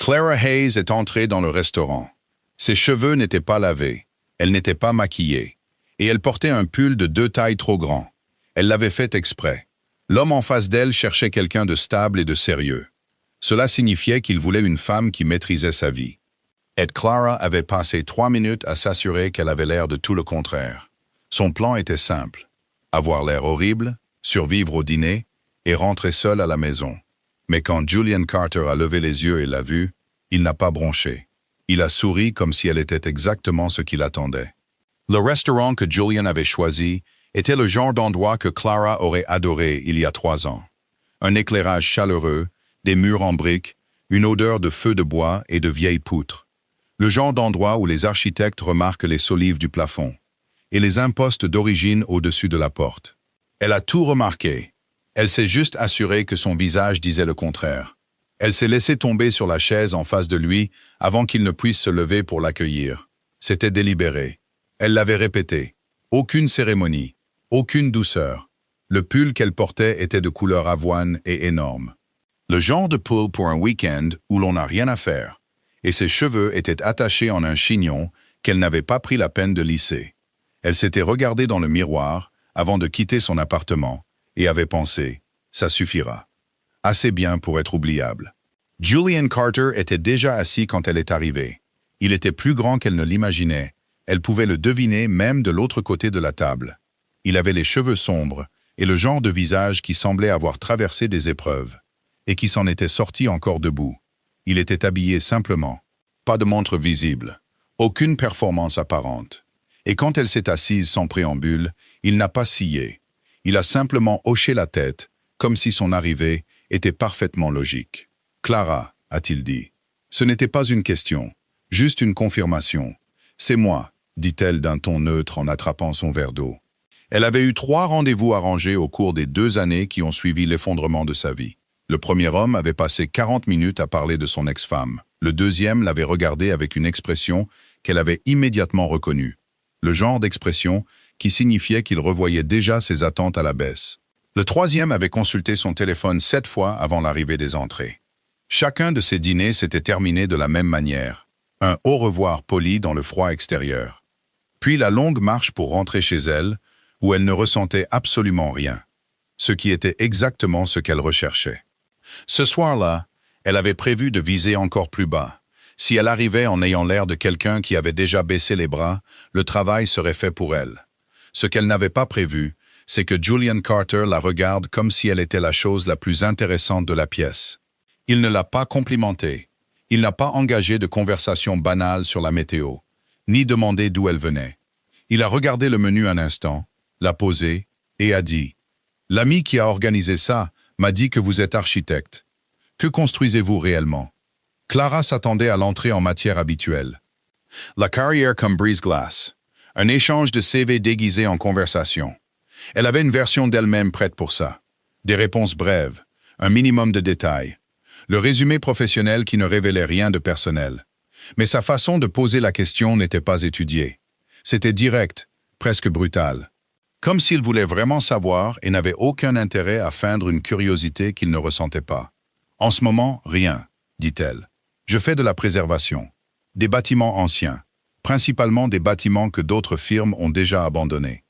Clara Hayes est entrée dans le restaurant. Ses cheveux n'étaient pas lavés, elle n'était pas maquillée, et elle portait un pull de 2 tailles trop grand. Elle l'avait fait exprès. L'homme en face d'elle cherchait quelqu'un de stable et de sérieux. Cela signifiait qu'il voulait une femme qui maîtrisait sa vie. Et Clara avait passé 3 minutes à s'assurer qu'elle avait l'air de tout le contraire. Son plan était simple. Avoir l'air horrible, survivre au dîner et rentrer seule à la maison. Mais quand Julian Carter a levé les yeux et l'a vue, il n'a pas bronché. Il a souri comme si elle était exactement ce qu'il attendait. Le restaurant que Julian avait choisi était le genre d'endroit que Clara aurait adoré il y a 3 ans. Un éclairage chaleureux, des murs en briques, une odeur de feu de bois et de vieilles poutres. Le genre d'endroit où les architectes remarquent les solives du plafond et les impostes d'origine au-dessus de la porte. Elle a tout remarqué. Elle s'est juste assurée que son visage disait le contraire. Elle s'est laissée tomber sur la chaise en face de lui avant qu'il ne puisse se lever pour l'accueillir. C'était délibéré. Elle l'avait répété. Aucune cérémonie, aucune douceur. Le pull qu'elle portait était de couleur avoine et énorme. Le genre de pull pour un week-end où l'on n'a rien à faire. Et ses cheveux étaient attachés en un chignon qu'elle n'avait pas pris la peine de lisser. Elle s'était regardée dans le miroir avant de quitter son appartement et avait pensé « ça suffira ». Assez bien pour être oubliable. Julian Carter était déjà assis quand elle est arrivée. Il était plus grand qu'elle ne l'imaginait. Elle pouvait le deviner même de l'autre côté de la table. Il avait les cheveux sombres et le genre de visage qui semblait avoir traversé des épreuves et qui s'en était sorti encore debout. Il était habillé simplement. Pas de montre visible. Aucune performance apparente. Et quand elle s'est assise sans préambule, il n'a pas scié. Il a simplement hoché la tête, comme si son arrivée était parfaitement logique. « Clara », a-t-il dit. Ce n'était pas une question, juste une confirmation. « C'est moi », dit-elle d'un ton neutre en attrapant son verre d'eau. Elle avait eu 3 rendez-vous arrangés au cours des 2 années qui ont suivi l'effondrement de sa vie. Le premier homme avait passé 40 minutes à parler de son ex-femme. Le deuxième l'avait regardée avec une expression qu'elle avait immédiatement reconnue. Le genre d'expression qui signifiait qu'il revoyait déjà ses attentes à la baisse. Le troisième avait consulté son téléphone 7 fois avant l'arrivée des entrées. Chacun de ces dîners s'était terminé de la même manière. Un au revoir poli dans le froid extérieur. Puis la longue marche pour rentrer chez elle, où elle ne ressentait absolument rien. Ce qui était exactement ce qu'elle recherchait. Ce soir-là, elle avait prévu de viser encore plus bas. Si elle arrivait en ayant l'air de quelqu'un qui avait déjà baissé les bras, le travail serait fait pour elle. Ce qu'elle n'avait pas prévu, c'est que Julian Carter la regarde comme si elle était la chose la plus intéressante de la pièce. Il ne l'a pas complimentée. Il n'a pas engagé de conversation banale sur la météo, ni demandé d'où elle venait. Il a regardé le menu un instant, l'a posé et a dit « L'ami qui a organisé ça m'a dit que vous êtes architecte. Que construisez-vous réellement ?» Clara s'attendait à l'entrée en matière habituelle. La carrière comme brise-glace. Un échange de CV déguisé en conversation. Elle avait une version d'elle-même prête pour ça. Des réponses brèves, un minimum de détails. Le résumé professionnel qui ne révélait rien de personnel. Mais sa façon de poser la question n'était pas étudiée. C'était direct, presque brutal. Comme s'il voulait vraiment savoir et n'avait aucun intérêt à feindre une curiosité qu'il ne ressentait pas. « En ce moment, rien », dit-elle. « Je fais de la préservation. Des bâtiments anciens, principalement des bâtiments que d'autres firmes ont déjà abandonnés. »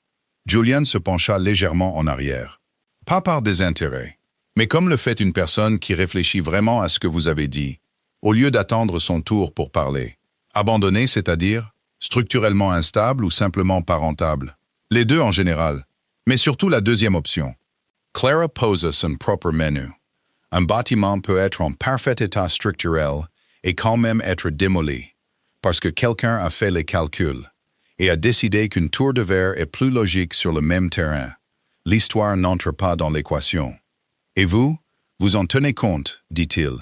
Julian se pencha légèrement en arrière. « Pas par désintérêt, mais comme le fait une personne qui réfléchit vraiment à ce que vous avez dit, au lieu d'attendre son tour pour parler. Abandonné, c'est-à-dire structurellement instable ou simplement pas rentable. Les deux en général, mais surtout la deuxième option. » Clara posa son propre menu. Un bâtiment peut être en parfait état structurel et quand même être démoli, parce que quelqu'un a fait les calculs et a décidé qu'une tour de verre est plus logique sur le même terrain. L'histoire n'entre pas dans l'équation. « Et vous, vous en tenez compte, dit-il. »«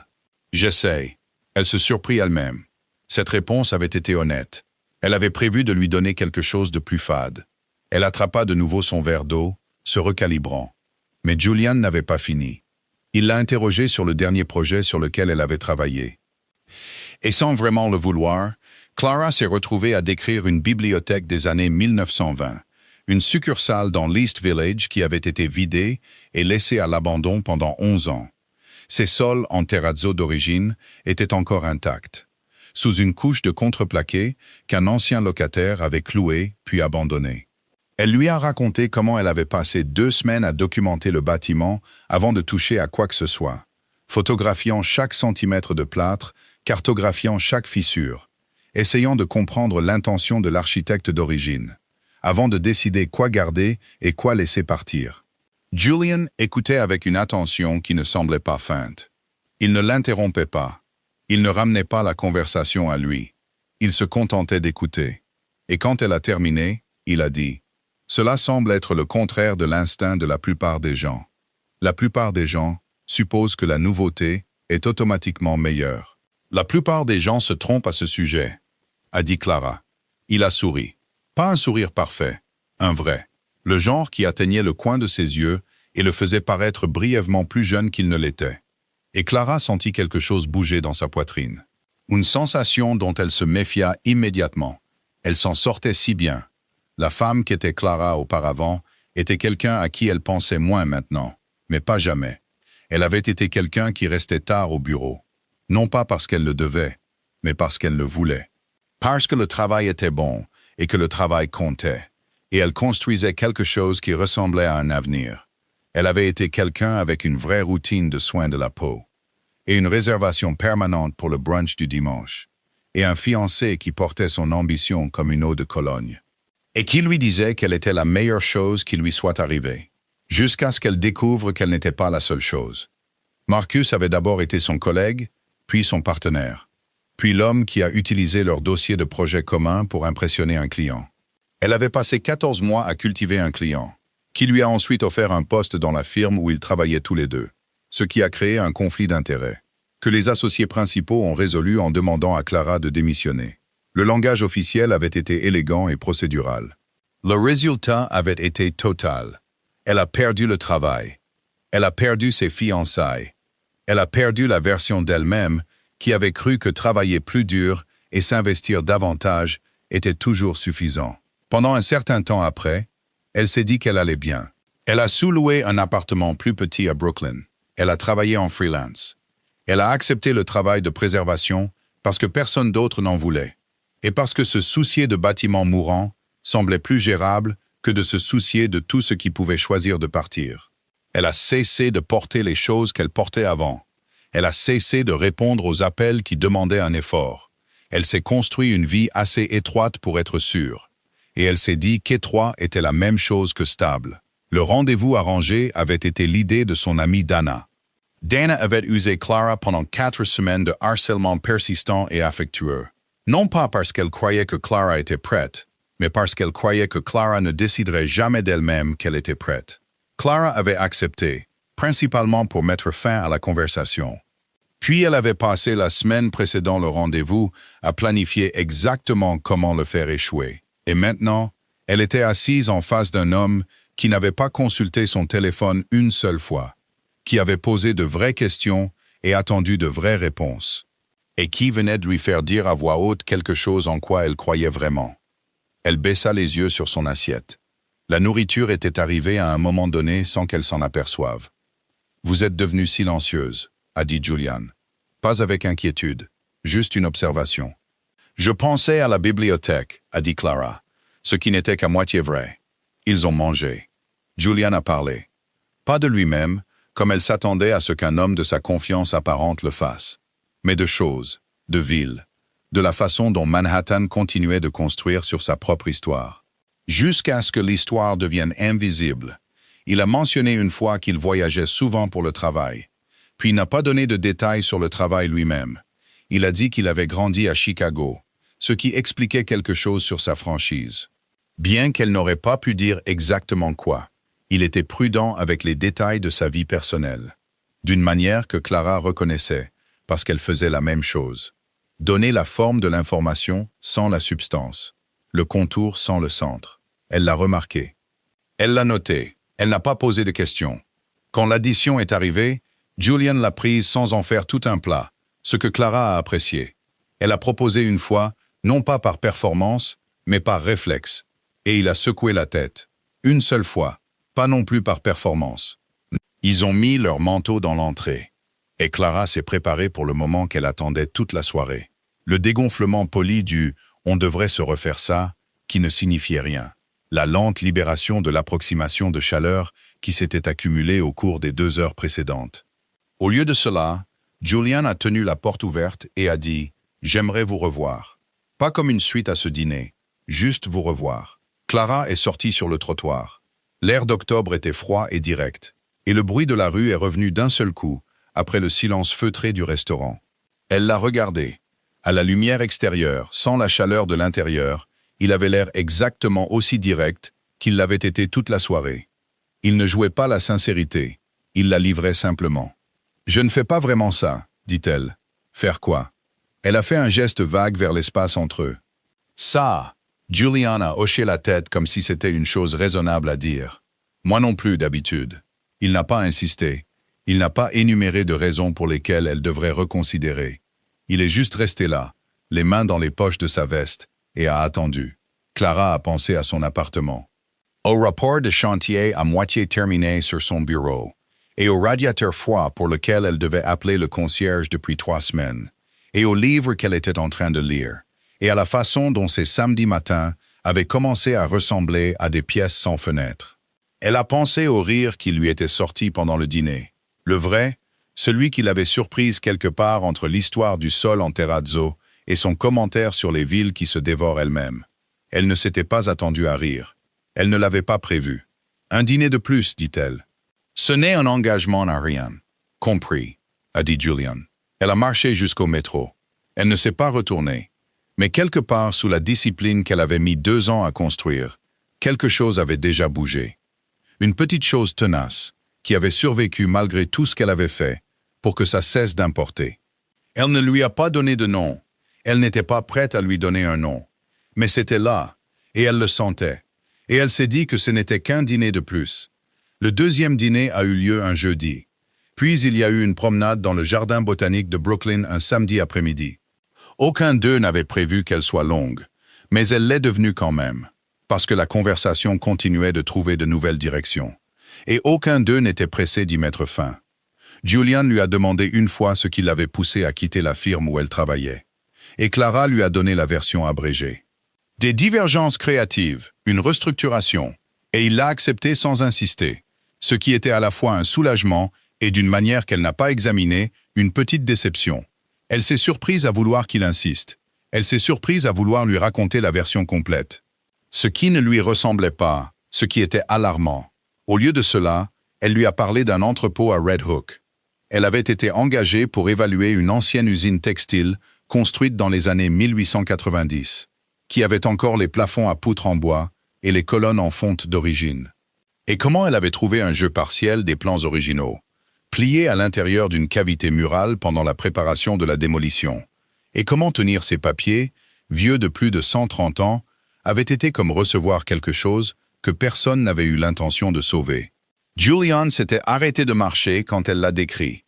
J'essaie. » Elle se surprit elle-même. Cette réponse avait été honnête. Elle avait prévu de lui donner quelque chose de plus fade. Elle attrapa de nouveau son verre d'eau, se recalibrant. Mais Julian n'avait pas fini. Il l'a interrogée sur le dernier projet sur lequel elle avait travaillé. Et sans vraiment le vouloir, Clara s'est retrouvée à décrire une bibliothèque des années 1920, une succursale dans l'East Village qui avait été vidée et laissée à l'abandon pendant 11 ans. Ses sols en terrazzo d'origine étaient encore intacts, sous une couche de contreplaqué qu'un ancien locataire avait cloué puis abandonné. Elle lui a raconté comment elle avait passé 2 semaines à documenter le bâtiment avant de toucher à quoi que ce soit, photographiant chaque centimètre de plâtre, cartographiant chaque fissure, essayant de comprendre l'intention de l'architecte d'origine, avant de décider quoi garder et quoi laisser partir. Julian écoutait avec une attention qui ne semblait pas feinte. Il ne l'interrompait pas. Il ne ramenait pas la conversation à lui. Il se contentait d'écouter. Et quand elle a terminé, il a dit « Cela semble être le contraire de l'instinct de la plupart des gens. La plupart des gens supposent que la nouveauté est automatiquement meilleure. La plupart des gens se trompent à ce sujet, » a dit Clara. Il a souri. Pas un sourire parfait, un vrai. Le genre qui atteignait le coin de ses yeux et le faisait paraître brièvement plus jeune qu'il ne l'était. Et Clara sentit quelque chose bouger dans sa poitrine. Une sensation dont elle se méfia immédiatement. Elle s'en sortait si bien. La femme qu'était Clara auparavant était quelqu'un à qui elle pensait moins maintenant, mais pas jamais. Elle avait été quelqu'un qui restait tard au bureau. Non pas parce qu'elle le devait, mais parce qu'elle le voulait. Parce que le travail était bon et que le travail comptait. Et elle construisait quelque chose qui ressemblait à un avenir. Elle avait été quelqu'un avec une vraie routine de soins de la peau, et une réservation permanente pour le brunch du dimanche, et un fiancé qui portait son ambition comme une eau de Cologne, et qui lui disait qu'elle était la meilleure chose qui lui soit arrivée, jusqu'à ce qu'elle découvre qu'elle n'était pas la seule chose. Marcus avait d'abord été son collègue, puis son partenaire, puis l'homme qui a utilisé leur dossier de projet commun pour impressionner un client. Elle avait passé 14 mois à cultiver un client, qui lui a ensuite offert un poste dans la firme où ils travaillaient tous les deux, ce qui a créé un conflit d'intérêts, que les associés principaux ont résolu en demandant à Clara de démissionner. Le langage officiel avait été élégant et procédural. Le résultat avait été total. Elle a perdu le travail. Elle a perdu ses fiançailles. Elle a perdu la version d'elle-même qui avait cru que travailler plus dur et s'investir davantage était toujours suffisant. Pendant un certain temps après, elle s'est dit qu'elle allait bien. Elle a sous-loué un appartement plus petit à Brooklyn. Elle a travaillé en freelance. Elle a accepté le travail de préservation parce que personne d'autre n'en voulait, et parce que se soucier de bâtiments mourants semblait plus gérable que de se soucier de tout ce qui pouvait choisir de partir. Elle a cessé de porter les choses qu'elle portait avant. Elle a cessé de répondre aux appels qui demandaient un effort. Elle s'est construit une vie assez étroite pour être sûre. Et elle s'est dit qu'étroit était la même chose que stable. Le rendez-vous arrangé avait été l'idée de son amie Dana. Dana avait usé Clara pendant 4 semaines de harcèlement persistant et affectueux. Non pas parce qu'elle croyait que Clara était prête, mais parce qu'elle croyait que Clara ne déciderait jamais d'elle-même qu'elle était prête. Clara avait accepté, principalement pour mettre fin à la conversation. Puis elle avait passé la semaine précédant le rendez-vous à planifier exactement comment le faire échouer. Et maintenant, elle était assise en face d'un homme qui n'avait pas consulté son téléphone une seule fois, qui avait posé de vraies questions et attendu de vraies réponses, et qui venait de lui faire dire à voix haute quelque chose en quoi elle croyait vraiment. Elle baissa les yeux sur son assiette. La nourriture était arrivée à un moment donné sans qu'elle s'en aperçoive. « Vous êtes devenue silencieuse », a dit Julian. Pas avec inquiétude, juste une observation. « Je pensais à la bibliothèque », a dit Clara, ce qui n'était qu'à moitié vrai. Ils ont mangé. Julian a parlé. Pas de lui-même, comme elle s'attendait à ce qu'un homme de sa confiance apparente le fasse, mais de choses, de villes, de la façon dont Manhattan continuait de construire sur sa propre histoire. Jusqu'à ce que l'histoire devienne invisible. Il a mentionné une fois qu'il voyageait souvent pour le travail, puis n'a pas donné de détails sur le travail lui-même. Il a dit qu'il avait grandi à Chicago, ce qui expliquait quelque chose sur sa franchise. Bien qu'elle n'aurait pas pu dire exactement quoi, il était prudent avec les détails de sa vie personnelle, d'une manière que Clara reconnaissait, parce qu'elle faisait la même chose. Donner la forme de l'information sans la substance, le contour sans le centre. Elle l'a remarqué. Elle l'a noté. Elle n'a pas posé de questions. Quand l'addition est arrivée, Julian l'a prise sans en faire tout un plat, ce que Clara a apprécié. Elle a proposé une fois, non pas par performance, mais par réflexe. Et il a secoué la tête. Une seule fois, pas non plus par performance. Ils ont mis leur manteau dans l'entrée. Et Clara s'est préparée pour le moment qu'elle attendait toute la soirée. Le dégonflement poli du « on devrait se refaire ça » qui ne signifiait rien. La lente libération de l'approximation de chaleur qui s'était accumulée au cours des 2 heures précédentes. Au lieu de cela, Julian a tenu la porte ouverte et a dit « J'aimerais vous revoir ». Pas comme une suite à ce dîner, juste vous revoir. Clara est sortie sur le trottoir. L'air d'octobre était froid et direct, et le bruit de la rue est revenu d'un seul coup, après le silence feutré du restaurant. Elle l'a regardé. À la lumière extérieure, sans la chaleur de l'intérieur, il avait l'air exactement aussi direct qu'il l'avait été toute la soirée. Il ne jouait pas la sincérité, il la livrait simplement. « Je ne fais pas vraiment ça, dit-elle. Faire quoi ?» Elle a fait un geste vague vers l'espace entre eux. « Ça !» Julian a hoché la tête comme si c'était une chose raisonnable à dire. Moi non plus, d'habitude. Il n'a pas insisté. Il n'a pas énuméré de raisons pour lesquelles elle devrait reconsidérer. Il est juste resté là, les mains dans les poches de sa veste, et a attendu. Clara a pensé à son appartement. Au rapport de chantier à moitié terminé sur son bureau, et au radiateur froid pour lequel elle devait appeler le concierge depuis 3 semaines, et au livre qu'elle était en train de lire, et à la façon dont ces samedis matins avaient commencé à ressembler à des pièces sans fenêtre. Elle a pensé au rire qui lui était sorti pendant le dîner. Le vrai, celui qui l'avait surprise quelque part entre l'histoire du sol en terrazzo et son commentaire sur les villes qui se dévorent elles-mêmes. Elle ne s'était pas attendue à rire. Elle ne l'avait pas prévu. « Un dîner de plus, dit-elle. »« Ce n'est un engagement à rien. »« Compris, » a dit Julian. Elle a marché jusqu'au métro. Elle ne s'est pas retournée. Mais quelque part sous la discipline qu'elle avait mis 2 ans à construire, quelque chose avait déjà bougé. Une petite chose tenace, qui avait survécu malgré tout ce qu'elle avait fait, pour que ça cesse d'importer. Elle ne lui a pas donné de nom. Elle n'était pas prête à lui donner un nom. Mais c'était là, et elle le sentait. Et elle s'est dit que ce n'était qu'un dîner de plus. Le 2e dîner a eu lieu un jeudi. Puis il y a eu une promenade dans le jardin botanique de Brooklyn un samedi après-midi. Aucun d'eux n'avait prévu qu'elle soit longue, mais elle l'est devenue quand même, parce que la conversation continuait de trouver de nouvelles directions. Et aucun d'eux n'était pressé d'y mettre fin. Julian lui a demandé une fois ce qui l'avait poussé à quitter la firme où elle travaillait. Et Clara lui a donné la version abrégée. Des divergences créatives, une restructuration, et il l'a accepté sans insister, ce qui était à la fois un soulagement et d'une manière qu'elle n'a pas examinée, une petite déception. Elle s'est surprise à vouloir qu'il insiste. Elle s'est surprise à vouloir lui raconter la version complète. Ce qui ne lui ressemblait pas, ce qui était alarmant. Au lieu de cela, elle lui a parlé d'un entrepôt à Red Hook. Elle avait été engagée pour évaluer une ancienne usine textile construite dans les années 1890, qui avait encore les plafonds à poutres en bois et les colonnes en fonte d'origine. Et comment elle avait trouvé un jeu partiel des plans originaux, pliés à l'intérieur d'une cavité murale pendant la préparation de la démolition. Et comment tenir ces papiers, vieux de plus de 130 ans, avait été comme recevoir quelque chose que personne n'avait eu l'intention de sauver. Julian s'était arrêté de marcher quand elle l'a décrit.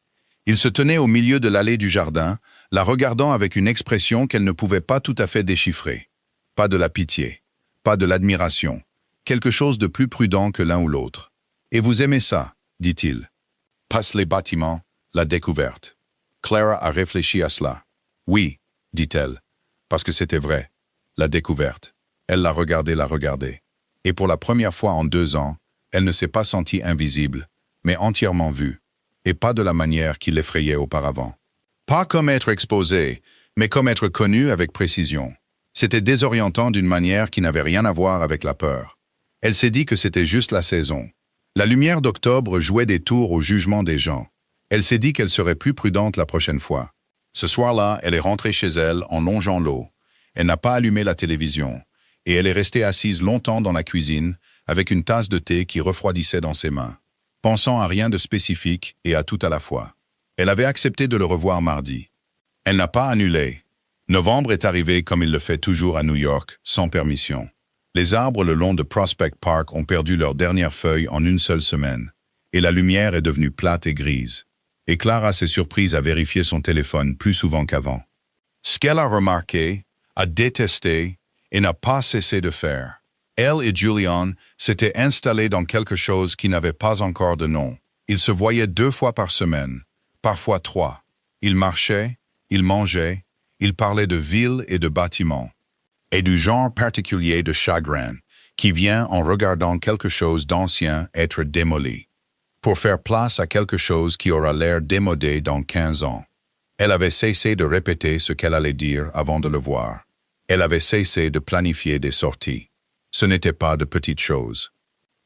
Il se tenait au milieu de l'allée du jardin, la regardant avec une expression qu'elle ne pouvait pas tout à fait déchiffrer. Pas de la pitié, pas de l'admiration, quelque chose de plus prudent que l'un ou l'autre. « Et vous aimez ça ?» dit-il. « Passe les bâtiments, la découverte. » Clara a réfléchi à cela. « Oui, dit-elle, parce que c'était vrai. La découverte. » Elle l'a regardé. Et pour la première fois en 2 ans, elle ne s'est pas sentie invisible, mais entièrement vue, et pas de la manière qui l'effrayait auparavant. Pas comme être exposée, mais comme être connue avec précision. C'était désorientant d'une manière qui n'avait rien à voir avec la peur. Elle s'est dit que c'était juste la saison. La lumière d'octobre jouait des tours au jugement des gens. Elle s'est dit qu'elle serait plus prudente la prochaine fois. Ce soir-là, elle est rentrée chez elle en longeant l'eau. Elle n'a pas allumé la télévision, et elle est restée assise longtemps dans la cuisine, avec une tasse de thé qui refroidissait dans ses mains, pensant à rien de spécifique et à tout à la fois. Elle avait accepté de le revoir mardi. Elle n'a pas annulé. Novembre est arrivé comme il le fait toujours à New York, sans permission. Les arbres le long de Prospect Park ont perdu leurs dernières feuilles en une seule semaine, et la lumière est devenue plate et grise. Et Clara s'est surprise à vérifier son téléphone plus souvent qu'avant. Ce qu'elle a remarqué, a détesté et n'a pas cessé de faire. Elle et Julian s'étaient installés dans quelque chose qui n'avait pas encore de nom. Ils se voyaient 2 fois par semaine, parfois 3. Il marchait, il mangeait, il parlait de villes et de bâtiments, et du genre particulier de chagrin qui vient en regardant quelque chose d'ancien être démoli, pour faire place à quelque chose qui aura l'air démodé dans 15 ans. Elle avait cessé de répéter ce qu'elle allait dire avant de le voir. Elle avait cessé de planifier des sorties. Ce n'était pas de petites choses.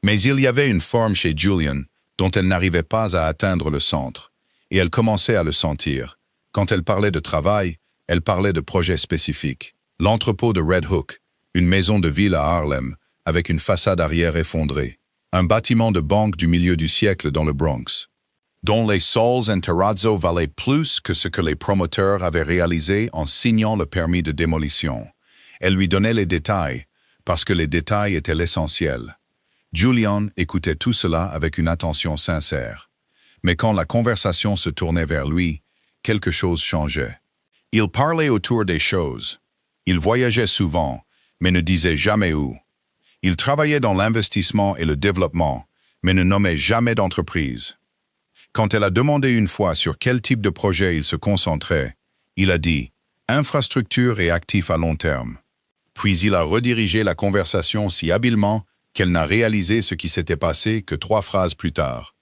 Mais il y avait une forme chez Julian dont elle n'arrivait pas à atteindre le centre, et elle commençait à le sentir. Quand elle parlait de travail, elle parlait de projets spécifiques. L'entrepôt de Red Hook, une maison de ville à Harlem, avec une façade arrière effondrée, un bâtiment de banque du milieu du siècle dans le Bronx, dont les sols en terrazzo valaient plus que ce que les promoteurs avaient réalisé en signant le permis de démolition. Elle lui donnait les détails, parce que les détails étaient l'essentiel. Julian écoutait tout cela avec une attention sincère. Mais quand la conversation se tournait vers lui, quelque chose changeait. Il parlait autour des choses. Il voyageait souvent, mais ne disait jamais où. Il travaillait dans l'investissement et le développement, mais ne nommait jamais d'entreprise. Quand elle a demandé une fois sur quel type de projet il se concentrait, il a dit « infrastructure et actifs à long terme ». Puis il a redirigé la conversation si habilement qu'elle n'a réalisé ce qui s'était passé que 3 phrases plus tard,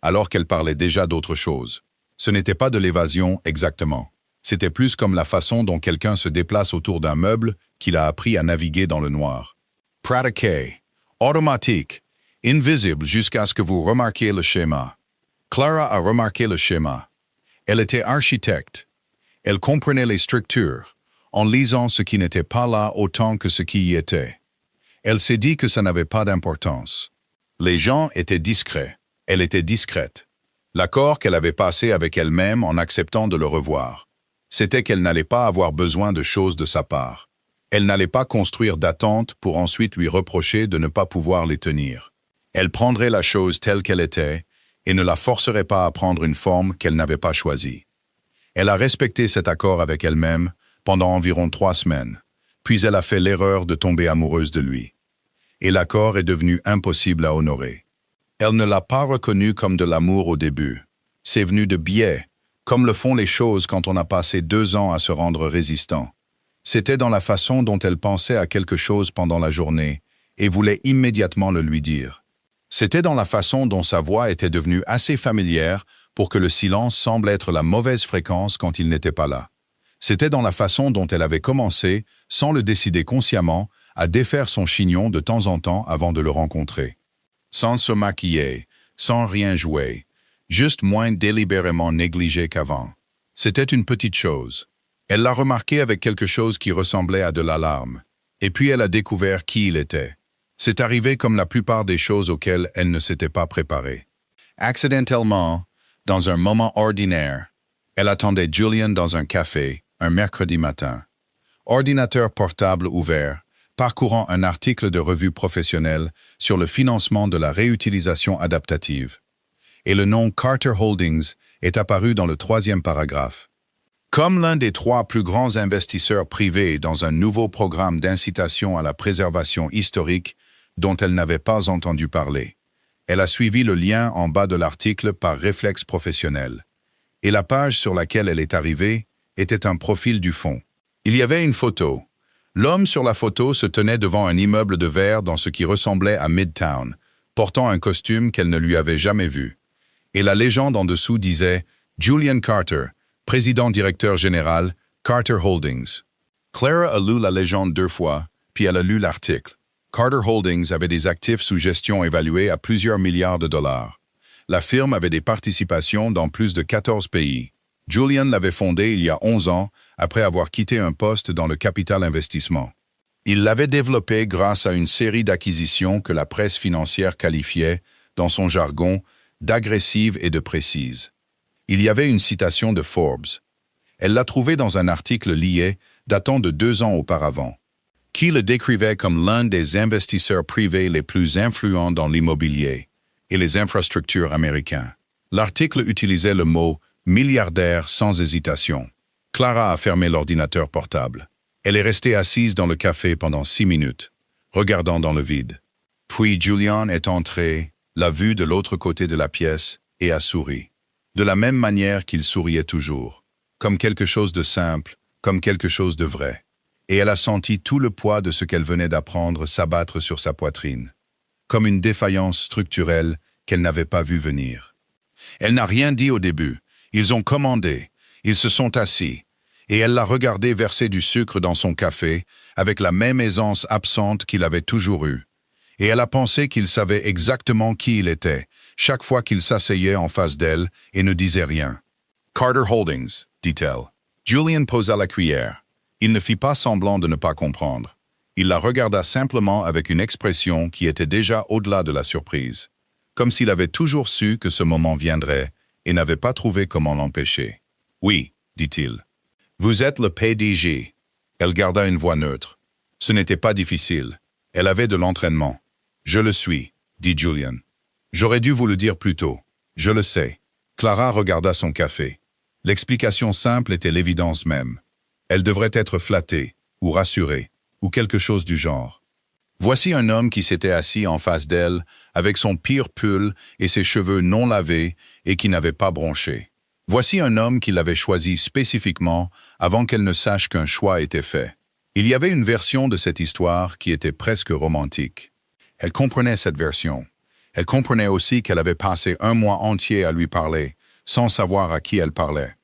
alors qu'elle parlait déjà d'autre chose. Ce n'était pas de l'évasion exactement. C'était plus comme la façon dont quelqu'un se déplace autour d'un meuble qu'il a appris à naviguer dans le noir. Pratiqué, automatique, invisible jusqu'à ce que vous remarquiez le schéma. Clara a remarqué le schéma. Elle était architecte. Elle comprenait les structures, en lisant ce qui n'était pas là autant que ce qui y était. Elle s'est dit que ça n'avait pas d'importance. Les gens étaient discrets. Elle était discrète. L'accord qu'elle avait passé avec elle-même en acceptant de le revoir, c'était qu'elle n'allait pas avoir besoin de choses de sa part. Elle n'allait pas construire d'attentes pour ensuite lui reprocher de ne pas pouvoir les tenir. Elle prendrait la chose telle qu'elle était et ne la forcerait pas à prendre une forme qu'elle n'avait pas choisie. Elle a respecté cet accord avec elle-même pendant environ 3 semaines, puis elle a fait l'erreur de tomber amoureuse de lui. Et l'accord est devenu impossible à honorer. Elle ne l'a pas reconnu comme de l'amour au début. C'est venu de biais, comme le font les choses quand on a passé 2 ans à se rendre résistant. C'était dans la façon dont elle pensait à quelque chose pendant la journée et voulait immédiatement le lui dire. C'était dans la façon dont sa voix était devenue assez familière pour que le silence semble être la mauvaise fréquence quand il n'était pas là. C'était dans la façon dont elle avait commencé, sans le décider consciemment, à défaire son chignon de temps en temps avant de le rencontrer. Sans se maquiller, sans rien jouer, juste moins délibérément négligé qu'avant. C'était une petite chose. Elle l'a remarqué avec quelque chose qui ressemblait à de l'alarme. Et puis elle a découvert qui il était. C'est arrivé comme la plupart des choses auxquelles elle ne s'était pas préparée. Accidentellement, dans un moment ordinaire, elle attendait Julian dans un café, un mercredi matin. Ordinateur portable ouvert, parcourant un article de revue professionnelle sur le financement de la réutilisation adaptative. Et le nom Carter Holdings est apparu dans le 3e paragraphe. Comme l'un des 3 plus grands investisseurs privés dans un nouveau programme d'incitation à la préservation historique dont elle n'avait pas entendu parler, elle a suivi le lien en bas de l'article par réflexe professionnel. Et la page sur laquelle elle est arrivée était un profil du fond. Il y avait une photo. L'homme sur la photo se tenait devant un immeuble de verre dans ce qui ressemblait à Midtown, portant un costume qu'elle ne lui avait jamais vu. Et la légende en dessous disait « Julian Carter, président-directeur général, Carter Holdings ». Clara a lu la légende 2 fois, puis elle a lu l'article. Carter Holdings avait des actifs sous gestion évalués à plusieurs milliards de dollars. La firme avait des participations dans plus de 14 pays. Julian l'avait fondée il y a 11 ans, après avoir quitté un poste dans le capital investissement. Il l'avait développée grâce à une série d'acquisitions que la presse financière qualifiait, dans son jargon, d'agressives et de précises. Il y avait une citation de Forbes. Elle l'a trouvée dans un article lié, datant de 2 ans auparavant, qui le décrivait comme l'un des investisseurs privés les plus influents dans l'immobilier et les infrastructures américains. L'article utilisait le mot « milliardaire » sans hésitation. Clara a fermé l'ordinateur portable. Elle est restée assise dans le café pendant 6 minutes, regardant dans le vide. Puis Julian est entré, l'a vue de l'autre côté de la pièce et a souri. de la même manière qu'il souriait toujours, comme quelque chose de simple, comme quelque chose de vrai. Et elle a senti tout le poids de ce qu'elle venait d'apprendre s'abattre sur sa poitrine, comme une défaillance structurelle qu'elle n'avait pas vue venir. Elle n'a rien dit au début. Ils ont commandé, ils se sont assis, et elle l'a regardé verser du sucre dans son café avec la même aisance absente qu'il avait toujours eue. Et elle a pensé qu'il savait exactement qui il était, chaque fois qu'il s'asseyait en face d'elle et ne disait rien. « Carter Holdings », dit-elle. Julian posa la cuillère. Il ne fit pas semblant de ne pas comprendre. Il la regarda simplement avec une expression qui était déjà au-delà de la surprise, comme s'il avait toujours su que ce moment viendrait et n'avait pas trouvé comment l'empêcher. « Oui », dit-il. « Vous êtes le PDG. » Elle garda une voix neutre. Ce n'était pas difficile. Elle avait de l'entraînement. « Je le suis », dit Julian. « J'aurais dû vous le dire plus tôt. Je le sais. » Clara regarda son café. L'explication simple était l'évidence même. Elle devrait être flattée, ou rassurée, ou quelque chose du genre. Voici un homme qui s'était assis en face d'elle, avec son pire pull et ses cheveux non lavés et qui n'avait pas bronché. Voici un homme qui l'avait choisi spécifiquement avant qu'elle ne sache qu'un choix était fait. Il y avait une version de cette histoire qui était presque romantique. Elle comprenait cette version. Elle comprenait aussi qu'elle avait passé un mois entier à lui parler, sans savoir à qui elle parlait.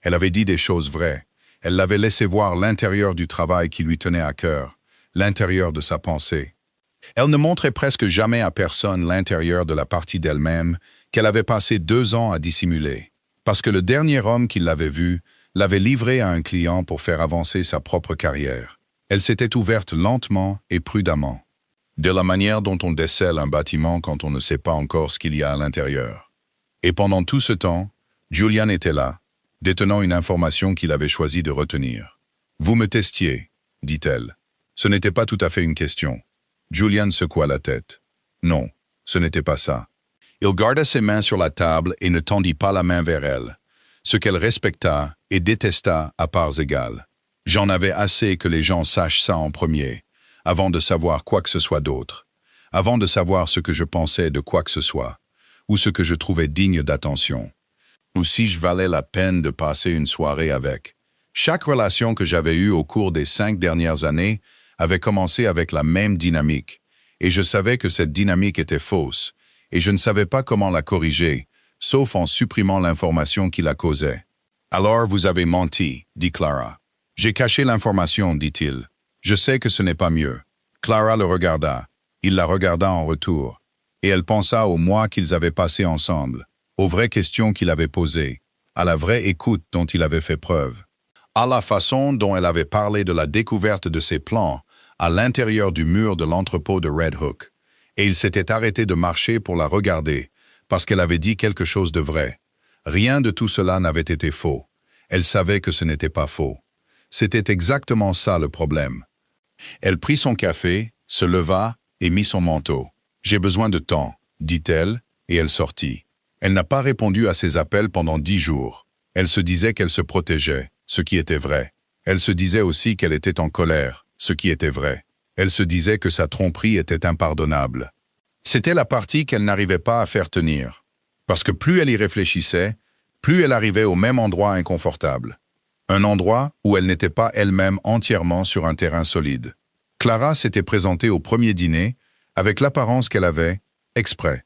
Elle avait dit des choses vraies. Elle l'avait laissé voir l'intérieur du travail qui lui tenait à cœur, l'intérieur de sa pensée. Elle ne montrait presque jamais à personne l'intérieur de la partie d'elle-même qu'elle avait passé 2 ans à dissimuler, parce que le dernier homme qui l'avait vue l'avait livrée à un client pour faire avancer sa propre carrière. Elle s'était ouverte lentement et prudemment, de la manière dont on décèle un bâtiment quand on ne sait pas encore ce qu'il y a à l'intérieur. Et pendant tout ce temps, Julian était là, détenant une information qu'il avait choisi de retenir. « Vous me testiez », dit-elle. Ce n'était pas tout à fait une question. Julian secoua la tête. Non, ce n'était pas ça. Il garda ses mains sur la table et ne tendit pas la main vers elle, ce qu'elle respecta et détesta à parts égales. J'en avais assez que les gens sachent ça en premier, avant de savoir quoi que ce soit d'autre, avant de savoir ce que je pensais de quoi que ce soit, ou ce que je trouvais digne d'attention, ou si je valais la peine de passer une soirée avec. Chaque relation que j'avais eue au cours des 5 dernières années avait commencé avec la même dynamique, et je savais que cette dynamique était fausse, et je ne savais pas comment la corriger, sauf en supprimant l'information qui la causait. « Alors vous avez menti », dit Clara. « J'ai caché l'information, dit-il. Je sais que ce n'est pas mieux. » Clara le regarda. Il la regarda en retour, et elle pensa aux mois qu'ils avaient passés ensemble, aux vraies questions qu'il avait posées, à la vraie écoute dont il avait fait preuve, à la façon dont elle avait parlé de la découverte de ses plans à l'intérieur du mur de l'entrepôt de Red Hook, et il s'était arrêté de marcher pour la regarder, parce qu'elle avait dit quelque chose de vrai. Rien de tout cela n'avait été faux. Elle savait que ce n'était pas faux. C'était exactement ça le problème. Elle prit son café, se leva et mit son manteau. « J'ai besoin de temps », dit-elle, et elle sortit. Elle n'a pas répondu à ses appels pendant 10 jours. Elle se disait qu'elle se protégeait, ce qui était vrai. Elle se disait aussi qu'elle était en colère, ce qui était vrai. Elle se disait que sa tromperie était impardonnable. C'était la partie qu'elle n'arrivait pas à faire tenir. Parce que plus elle y réfléchissait, plus elle arrivait au même endroit inconfortable. Un endroit où elle n'était pas elle-même entièrement sur un terrain solide. Clara s'était présentée au premier dîner avec l'apparence qu'elle avait, exprès.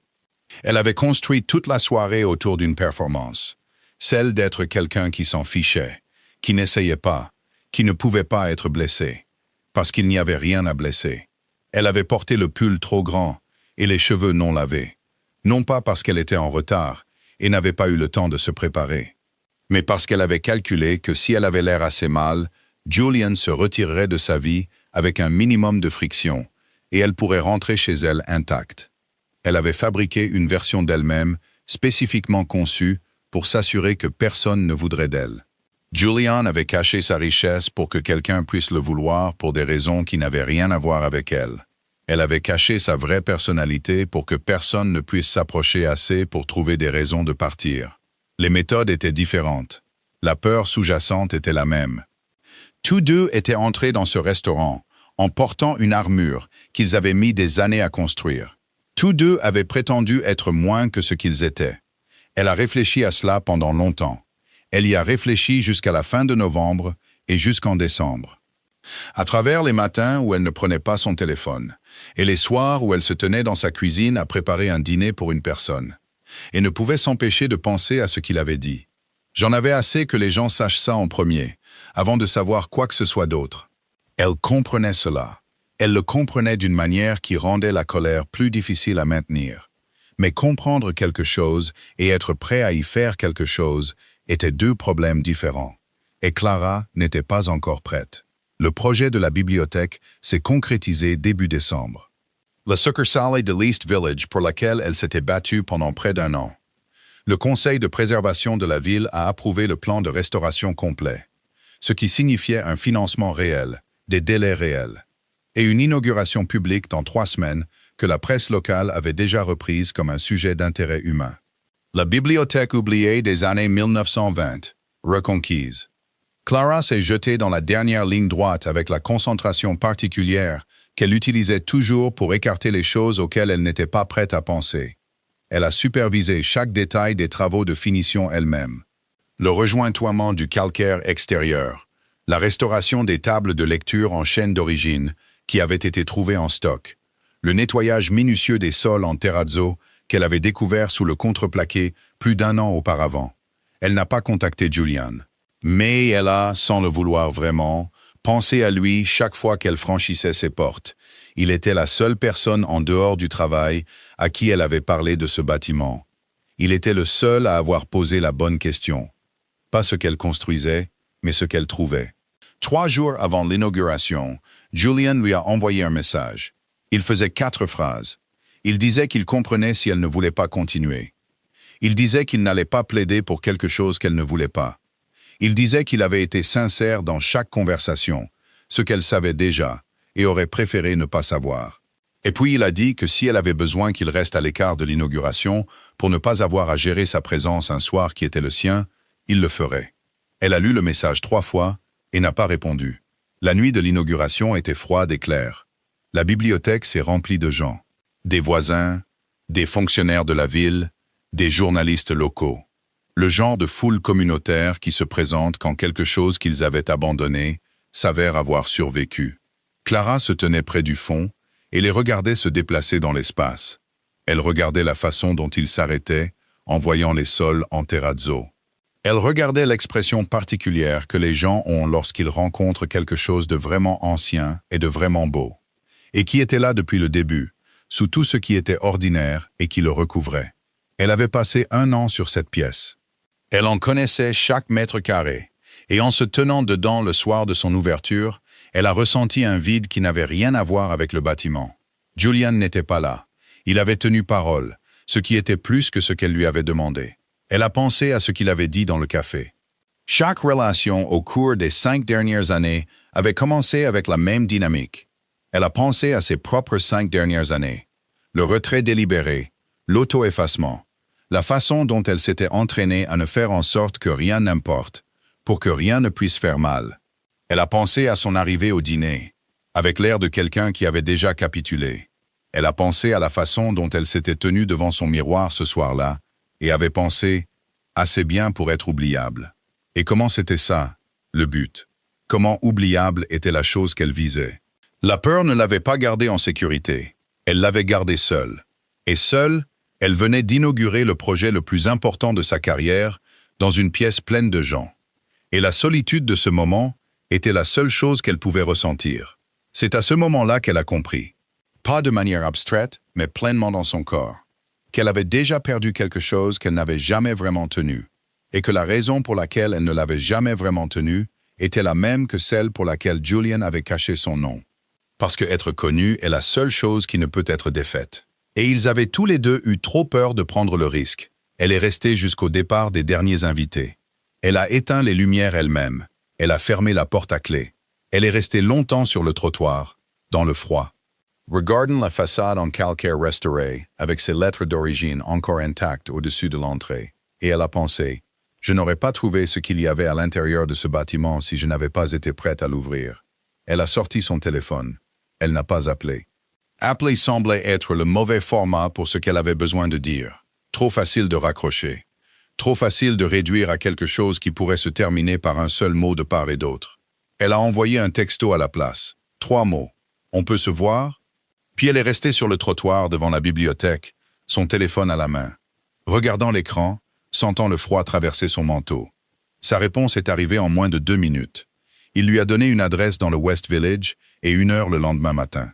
Elle avait construit toute la soirée autour d'une performance, celle d'être quelqu'un qui s'en fichait, qui n'essayait pas, qui ne pouvait pas être blessé, parce qu'il n'y avait rien à blesser. Elle avait porté le pull trop grand et les cheveux non lavés, non pas parce qu'elle était en retard et n'avait pas eu le temps de se préparer, mais parce qu'elle avait calculé que si elle avait l'air assez mal, Julian se retirerait de sa vie avec un minimum de friction et elle pourrait rentrer chez elle intacte. Elle avait fabriqué une version d'elle-même spécifiquement conçue pour s'assurer que personne ne voudrait d'elle. Julian avait caché sa richesse pour que quelqu'un puisse le vouloir pour des raisons qui n'avaient rien à voir avec elle. Elle avait caché sa vraie personnalité pour que personne ne puisse s'approcher assez pour trouver des raisons de partir. Les méthodes étaient différentes. La peur sous-jacente était la même. Tous deux étaient entrés dans ce restaurant, en portant une armure qu'ils avaient mis des années à construire. Tous deux avaient prétendu être moins que ce qu'ils étaient. Elle a réfléchi à cela pendant longtemps. Elle y a réfléchi jusqu'à la fin de novembre et jusqu'en décembre. À travers les matins où elle ne prenait pas son téléphone, et les soirs où elle se tenait dans sa cuisine à préparer un dîner pour une personne, et ne pouvait s'empêcher de penser à ce qu'il avait dit. J'en avais assez que les gens sachent ça en premier, avant de savoir quoi que ce soit d'autre. Elle comprenait cela. Elle le comprenait d'une manière qui rendait la colère plus difficile à maintenir. Mais comprendre quelque chose et être prêt à y faire quelque chose étaient deux problèmes différents. Et Clara n'était pas encore prête. Le projet de la bibliothèque s'est concrétisé début décembre. La succursale de l'East Village pour laquelle elle s'était battue pendant près d'un an. Le conseil de préservation de la ville a approuvé le plan de restauration complet, ce qui signifiait un financement réel, des délais réels, et une inauguration publique dans 3 semaines que la presse locale avait déjà reprise comme un sujet d'intérêt humain. La bibliothèque oubliée des années 1920, reconquise. Clara s'est jetée dans la dernière ligne droite avec la concentration particulière qu'elle utilisait toujours pour écarter les choses auxquelles elle n'était pas prête à penser. Elle a supervisé chaque détail des travaux de finition elle-même. Le rejointoiement du calcaire extérieur, la restauration des tables de lecture en chaîne d'origine qui avaient été trouvées en stock, le nettoyage minutieux des sols en terrazzo qu'elle avait découvert sous le contreplaqué plus d'1 an auparavant. Elle n'a pas contacté Julian. Mais elle a, sans le vouloir vraiment, pensé à lui chaque fois qu'elle franchissait ses portes. Il était la seule personne en dehors du travail à qui elle avait parlé de ce bâtiment. Il était le seul à avoir posé la bonne question. Pas ce qu'elle construisait, mais ce qu'elle trouvait. 3 jours avant l'inauguration, Julian lui a envoyé un message. Il faisait 4 phrases. Il disait qu'il comprenait si elle ne voulait pas continuer. Il disait qu'il n'allait pas plaider pour quelque chose qu'elle ne voulait pas. Il disait qu'il avait été sincère dans chaque conversation, ce qu'elle savait déjà, et aurait préféré ne pas savoir. Et puis il a dit que si elle avait besoin qu'il reste à l'écart de l'inauguration pour ne pas avoir à gérer sa présence un soir qui était le sien, il le ferait. Elle a lu le message 3 fois et n'a pas répondu. La nuit de l'inauguration était froide et claire. La bibliothèque s'est remplie de gens. Des voisins, des fonctionnaires de la ville, des journalistes locaux. Le genre de foule communautaire qui se présente quand quelque chose qu'ils avaient abandonné s'avère avoir survécu. Clara se tenait près du fond et les regardait se déplacer dans l'espace. Elle regardait la façon dont ils s'arrêtaient en voyant les sols en terrazzo. Elle regardait l'expression particulière que les gens ont lorsqu'ils rencontrent quelque chose de vraiment ancien et de vraiment beau, et qui était là depuis le début, sous tout ce qui était ordinaire et qui le recouvrait. Elle avait passé 1 an sur cette pièce. Elle en connaissait chaque mètre carré, et en se tenant dedans le soir de son ouverture, elle a ressenti un vide qui n'avait rien à voir avec le bâtiment. Julian n'était pas là. Il avait tenu parole, ce qui était plus que ce qu'elle lui avait demandé. Elle a pensé à ce qu'il avait dit dans le café. Chaque relation au cours des 5 dernières années avait commencé avec la même dynamique. Elle a pensé à ses propres 5 dernières années. Le retrait délibéré, l'auto-effacement, la façon dont elle s'était entraînée à ne faire en sorte que rien n'importe, pour que rien ne puisse faire mal. Elle a pensé à son arrivée au dîner, avec l'air de quelqu'un qui avait déjà capitulé. Elle a pensé à la façon dont elle s'était tenue devant son miroir ce soir-là, et avait pensé « assez bien pour être oubliable ». Et comment c'était ça, le but? Comment oubliable était la chose qu'elle visait? La peur ne l'avait pas gardée en sécurité, elle l'avait gardée seule. Et seule, elle venait d'inaugurer le projet le plus important de sa carrière dans une pièce pleine de gens. Et la solitude de ce moment était la seule chose qu'elle pouvait ressentir. C'est à ce moment-là qu'elle a compris, pas de manière abstraite, mais pleinement dans son corps, qu'elle avait déjà perdu quelque chose qu'elle n'avait jamais vraiment tenu, et que la raison pour laquelle elle ne l'avait jamais vraiment tenu était la même que celle pour laquelle Julian avait caché son nom. Parce que être connu est la seule chose qui ne peut être défaite. Et ils avaient tous les deux eu trop peur de prendre le risque. Elle est restée jusqu'au départ des derniers invités. Elle a éteint les lumières elle-même. Elle a fermé la porte à clé. Elle est restée longtemps sur le trottoir, dans le froid. Regardant la façade en calcaire restaurée, avec ses lettres d'origine encore intactes au-dessus de l'entrée, et elle a pensé, « Je n'aurais pas trouvé ce qu'il y avait à l'intérieur de ce bâtiment si je n'avais pas été prête à l'ouvrir. » Elle a sorti son téléphone. Elle n'a pas appelé. Appeler semblait être le mauvais format pour ce qu'elle avait besoin de dire. Trop facile de raccrocher. Trop facile de réduire à quelque chose qui pourrait se terminer par un seul mot de part et d'autre. Elle a envoyé un texto à la place. 3 mots. On peut se voir? Puis elle est restée sur le trottoir devant la bibliothèque, son téléphone à la main, regardant l'écran, sentant le froid traverser son manteau. Sa réponse est arrivée en moins de 2 minutes. Il lui a donné une adresse dans le West Village et 1 heure le lendemain matin.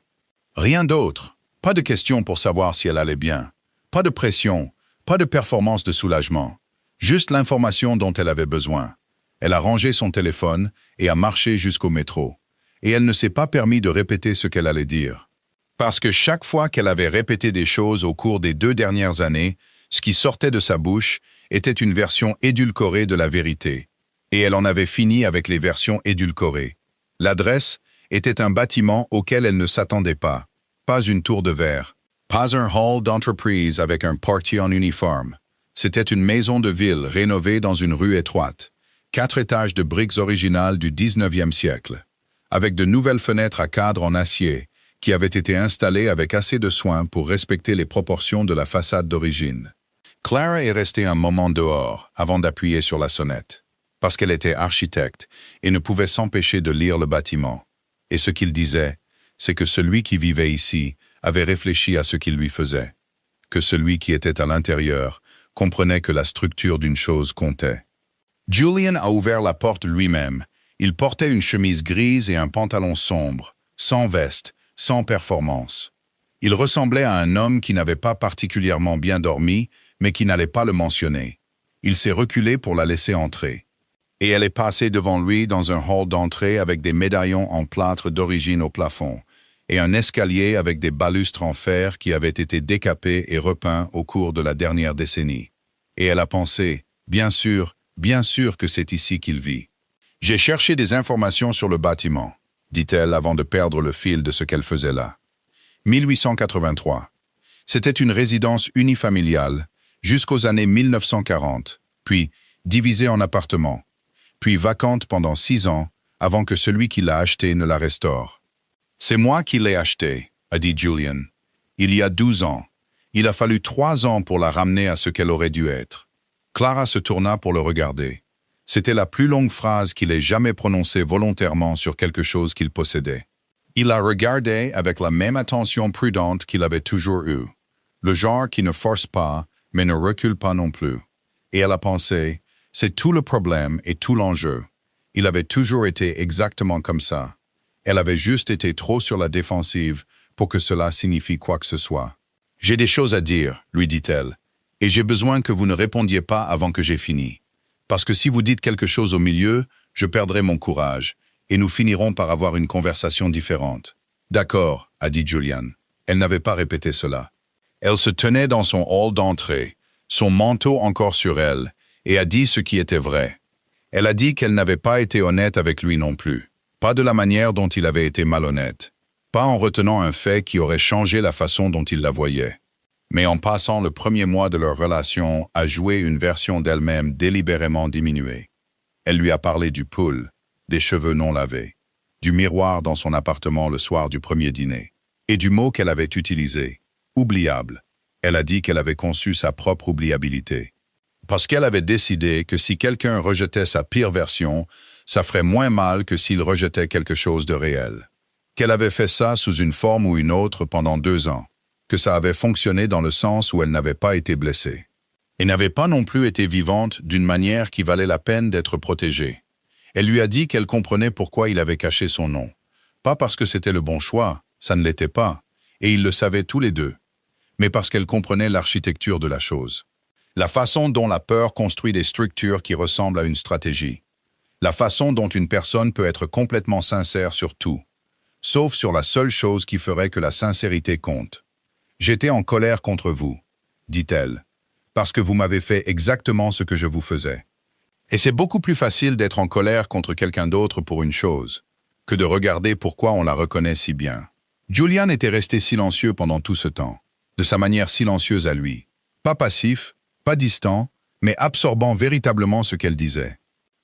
Rien d'autre. Pas de question pour savoir si elle allait bien. Pas de pression, pas de performance de soulagement. Juste l'information dont elle avait besoin. Elle a rangé son téléphone et a marché jusqu'au métro. Et elle ne s'est pas permis de répéter ce qu'elle allait dire. Parce que chaque fois qu'elle avait répété des choses au cours des 2 dernières années, ce qui sortait de sa bouche était une version édulcorée de la vérité. Et elle en avait fini avec les versions édulcorées. L'adresse était un bâtiment auquel elle ne s'attendait pas. Pas une tour de verre. Pas un hall d'entreprise avec un portier en uniforme. C'était une maison de ville rénovée dans une rue étroite. 4 étages de briques originales du 19e siècle. Avec de nouvelles fenêtres à cadre en acier, qui avaient été installées avec assez de soin pour respecter les proportions de la façade d'origine. Clara est restée un moment dehors avant d'appuyer sur la sonnette, parce qu'elle était architecte et ne pouvait s'empêcher de lire le bâtiment. Et ce qu'il disait, c'est que celui qui vivait ici avait réfléchi à ce qu'il lui faisait, que celui qui était à l'intérieur comprenait que la structure d'une chose comptait. Julian a ouvert la porte lui-même. Il portait une chemise grise et un pantalon sombre, sans veste, sans performance. Il ressemblait à un homme qui n'avait pas particulièrement bien dormi, mais qui n'allait pas le mentionner. Il s'est reculé pour la laisser entrer. Et elle est passée devant lui dans un hall d'entrée avec des médaillons en plâtre d'origine au plafond, et un escalier avec des balustres en fer qui avaient été décapés et repeints au cours de la dernière décennie. Et elle a pensé, bien sûr que c'est ici qu'il vit. J'ai cherché des informations sur le bâtiment, dit-elle avant de perdre le fil de ce qu'elle faisait là. 1883. C'était une résidence unifamiliale jusqu'aux années 1940, puis divisée en appartements, puis vacante pendant 6 ans avant que celui qui l'a achetée ne la restaure. C'est moi qui l'ai achetée, a dit Julian. Il y a 12 ans. Il a fallu 3 ans pour la ramener à ce qu'elle aurait dû être. Clara se tourna pour le regarder. C'était la plus longue phrase qu'il ait jamais prononcée volontairement sur quelque chose qu'il possédait. Il la regardait avec la même attention prudente qu'il avait toujours eue. Le genre qui ne force pas, mais ne recule pas non plus. Et elle a pensé, c'est tout le problème et tout l'enjeu. Il avait toujours été exactement comme ça. Elle avait juste été trop sur la défensive pour que cela signifie quoi que ce soit. « J'ai des choses à dire, lui dit-elle, et j'ai besoin que vous ne répondiez pas avant que j'ai fini. Parce que si vous dites quelque chose au milieu, je perdrai mon courage, et nous finirons par avoir une conversation différente. »« D'accord, » a dit Julian. Elle n'avait pas répété cela. Elle se tenait dans son hall d'entrée, son manteau encore sur elle, et a dit ce qui était vrai. Elle a dit qu'elle n'avait pas été honnête avec lui non plus. Pas de la manière dont il avait été malhonnête. Pas en retenant un fait qui aurait changé la façon dont il la voyait. Mais en passant le premier mois de leur relation à jouer une version d'elle-même délibérément diminuée. Elle lui a parlé du pull, des cheveux non lavés, du miroir dans son appartement le soir du premier dîner, et du mot qu'elle avait utilisé, oubliable. Elle a dit qu'elle avait conçu sa propre oubliabilité. Parce qu'elle avait décidé que si quelqu'un rejetait sa pire version, ça ferait moins mal que s'il rejetait quelque chose de réel. Qu'elle avait fait ça sous une forme ou une autre pendant 2 ans. Que ça avait fonctionné dans le sens où elle n'avait pas été blessée. Et n'avait pas non plus été vivante d'une manière qui valait la peine d'être protégée. Elle lui a dit qu'elle comprenait pourquoi il avait caché son nom. Pas parce que c'était le bon choix, ça ne l'était pas, et ils le savaient tous les deux, mais parce qu'elle comprenait l'architecture de la chose. La façon dont la peur construit des structures qui ressemblent à une stratégie. La façon dont une personne peut être complètement sincère sur tout, sauf sur la seule chose qui ferait que la sincérité compte. « J'étais en colère contre vous, » dit-elle, « parce que vous m'avez fait exactement ce que je vous faisais. » Et c'est beaucoup plus facile d'être en colère contre quelqu'un d'autre pour une chose, que de regarder pourquoi on la reconnaît si bien. Julian était resté silencieux pendant tout ce temps, de sa manière silencieuse à lui. Pas passif, pas distant, mais absorbant véritablement ce qu'elle disait.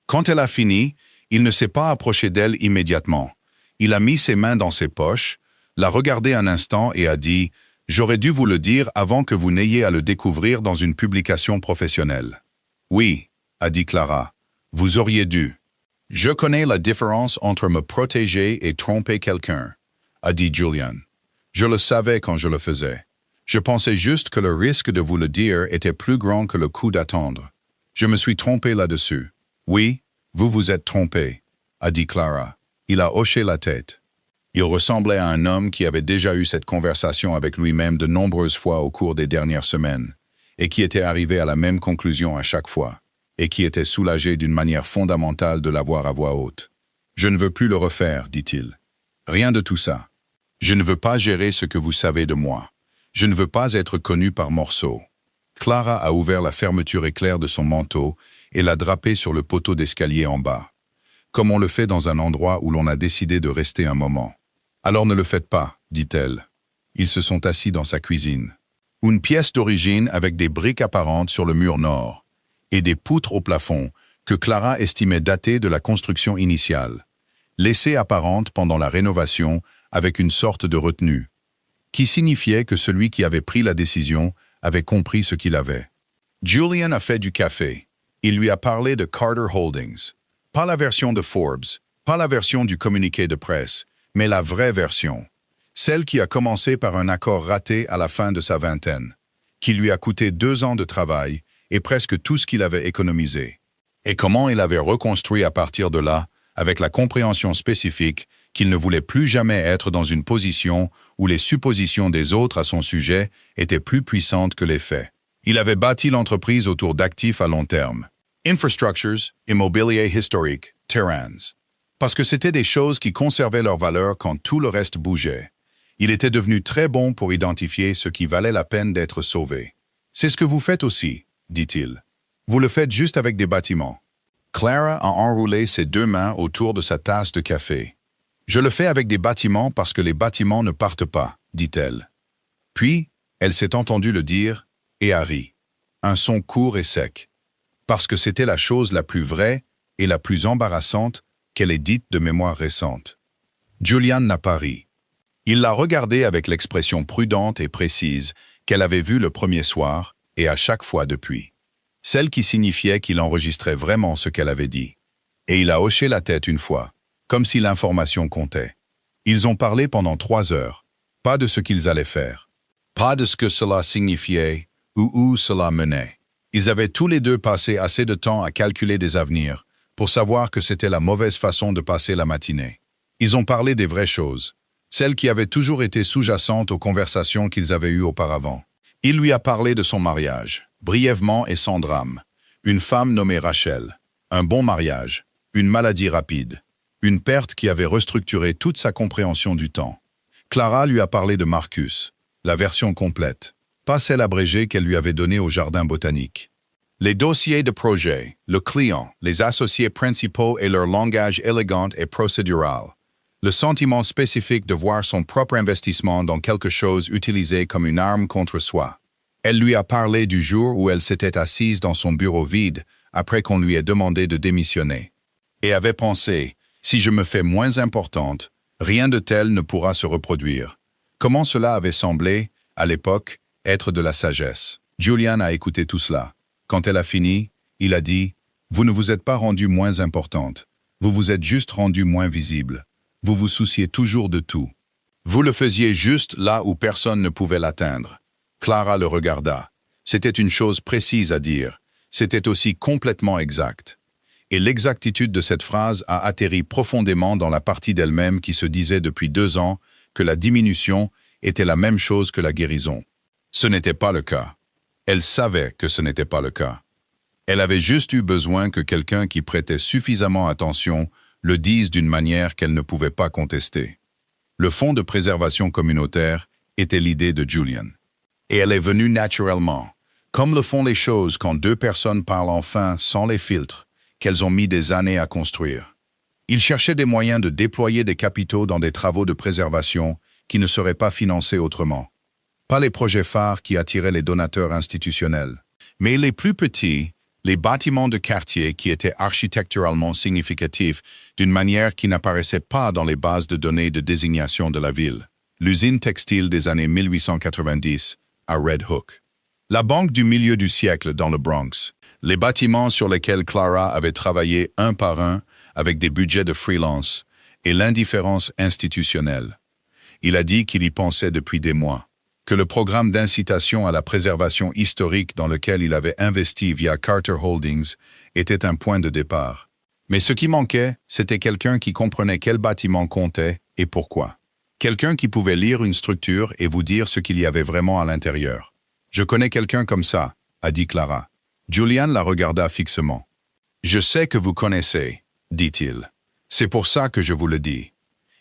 Quand elle a fini, il ne s'est pas approché d'elle immédiatement. Il a mis ses mains dans ses poches, l'a regardé un instant et a dit « J'aurais dû vous le dire avant que vous n'ayez à le découvrir dans une publication professionnelle. » Oui, a dit Clara. Vous auriez dû. Je connais la différence entre me protéger et tromper quelqu'un, a dit Julian. Je le savais quand je le faisais. Je pensais juste que le risque de vous le dire était plus grand que le coût d'attendre. Je me suis trompé là-dessus. Oui, vous vous êtes trompé, a dit Clara. Il a hoché la tête. Il ressemblait à un homme qui avait déjà eu cette conversation avec lui-même de nombreuses fois au cours des dernières semaines, et qui était arrivé à la même conclusion à chaque fois, et qui était soulagé d'une manière fondamentale de l'avoir à voix haute. Je ne veux plus le refaire, dit-il. Rien de tout ça. Je ne veux pas gérer ce que vous savez de moi. Je ne veux pas être connu par morceaux. Clara a ouvert la fermeture éclair de son manteau et l'a drapé sur le poteau d'escalier en bas, comme on le fait dans un endroit où l'on a décidé de rester un moment. Alors ne le faites pas, dit-elle. Ils se sont assis dans sa cuisine. Une pièce d'origine avec des briques apparentes sur le mur nord et des poutres au plafond que Clara estimait datées de la construction initiale, laissées apparentes pendant la rénovation avec une sorte de retenue, qui signifiait que celui qui avait pris la décision avait compris ce qu'il avait. Julian a fait du café. Il lui a parlé de Carter Holdings. Pas la version de Forbes, pas la version du communiqué de presse, mais la vraie version. Celle qui a commencé par un accord raté à la fin de sa vingtaine, qui lui a coûté 2 ans de travail et presque tout ce qu'il avait économisé. Et comment il avait reconstruit à partir de là, avec la compréhension spécifique qu'il ne voulait plus jamais être dans une position où les suppositions des autres à son sujet étaient plus puissantes que les faits. Il avait bâti l'entreprise autour d'actifs à long terme. Infrastructures, immobilier historique, terrains. Parce que c'était des choses qui conservaient leur valeur quand tout le reste bougeait. Il était devenu très bon pour identifier ce qui valait la peine d'être sauvé. C'est ce que vous faites aussi, dit-il. Vous le faites juste avec des bâtiments. Clara a enroulé ses 2 mains autour de sa tasse de café. Je le fais avec des bâtiments parce que les bâtiments ne partent pas, dit-elle. Puis, elle s'est entendue le dire et a ri. Un son court et sec. Parce que c'était la chose la plus vraie et la plus embarrassante qu'elle ait dite de mémoire récente. Julian n'a pas ri. Il l'a regardée avec l'expression prudente et précise qu'elle avait vue le premier soir et à chaque fois depuis. Celle qui signifiait qu'il enregistrait vraiment ce qu'elle avait dit. Et il a hoché la tête une fois, comme si l'information comptait. Ils ont parlé pendant 3 heures, pas de ce qu'ils allaient faire, pas de ce que cela signifiait ou où cela menait. Ils avaient tous les deux passé assez de temps à calculer des avenirs pour savoir que c'était la mauvaise façon de passer la matinée. Ils ont parlé des vraies choses, celles qui avaient toujours été sous-jacentes aux conversations qu'ils avaient eues auparavant. Il lui a parlé de son mariage, brièvement et sans drame. Une femme nommée Rachel, un bon mariage, une maladie rapide, une perte qui avait restructuré toute sa compréhension du temps. Clara lui a parlé de Marcus, la version complète, pas celle abrégée qu'elle lui avait donnée au jardin botanique. Les dossiers de projet, le client, les associés principaux et leur langage élégant et procédural. Le sentiment spécifique de voir son propre investissement dans quelque chose utilisé comme une arme contre soi. Elle lui a parlé du jour où elle s'était assise dans son bureau vide après qu'on lui ait demandé de démissionner. Et avait pensé, si je me fais moins importante, rien de tel ne pourra se reproduire. Comment cela avait semblé, à l'époque, être de la sagesse. Julian a écouté tout cela. Quand elle a fini, il a dit « Vous ne vous êtes pas rendue moins importante. Vous vous êtes juste rendue moins visible. Vous vous souciez toujours de tout. Vous le faisiez juste là où personne ne pouvait l'atteindre. » Clara le regarda. C'était une chose précise à dire. C'était aussi complètement exact. Et l'exactitude de cette phrase a atterri profondément dans la partie d'elle-même qui se disait depuis 2 ans que la diminution était la même chose que la guérison. Ce n'était pas le cas. Elle savait que ce n'était pas le cas. Elle avait juste eu besoin que quelqu'un qui prêtait suffisamment attention le dise d'une manière qu'elle ne pouvait pas contester. Le fonds de préservation communautaire était l'idée de Julian. Et elle est venue naturellement, comme le font les choses quand 2 personnes parlent enfin sans les filtres qu'elles ont mis des années à construire. Il cherchait des moyens de déployer des capitaux dans des travaux de préservation qui ne seraient pas financés autrement. Pas les projets phares qui attiraient les donateurs institutionnels, mais les plus petits, les bâtiments de quartier qui étaient architecturalement significatifs d'une manière qui n'apparaissait pas dans les bases de données de désignation de la ville. L'usine textile des années 1890 à Red Hook. La banque du milieu du siècle dans le Bronx. Les bâtiments sur lesquels Clara avait travaillé un par un avec des budgets de freelance et l'indifférence institutionnelle. Il a dit qu'il y pensait depuis des mois, que le programme d'incitation à la préservation historique dans lequel il avait investi via Carter Holdings était un point de départ. Mais ce qui manquait, c'était quelqu'un qui comprenait quel bâtiment comptait et pourquoi. Quelqu'un qui pouvait lire une structure et vous dire ce qu'il y avait vraiment à l'intérieur. « Je connais quelqu'un comme ça », a dit Clara. Julian la regarda fixement. « Je sais que vous connaissez », dit-il. « C'est pour ça que je vous le dis.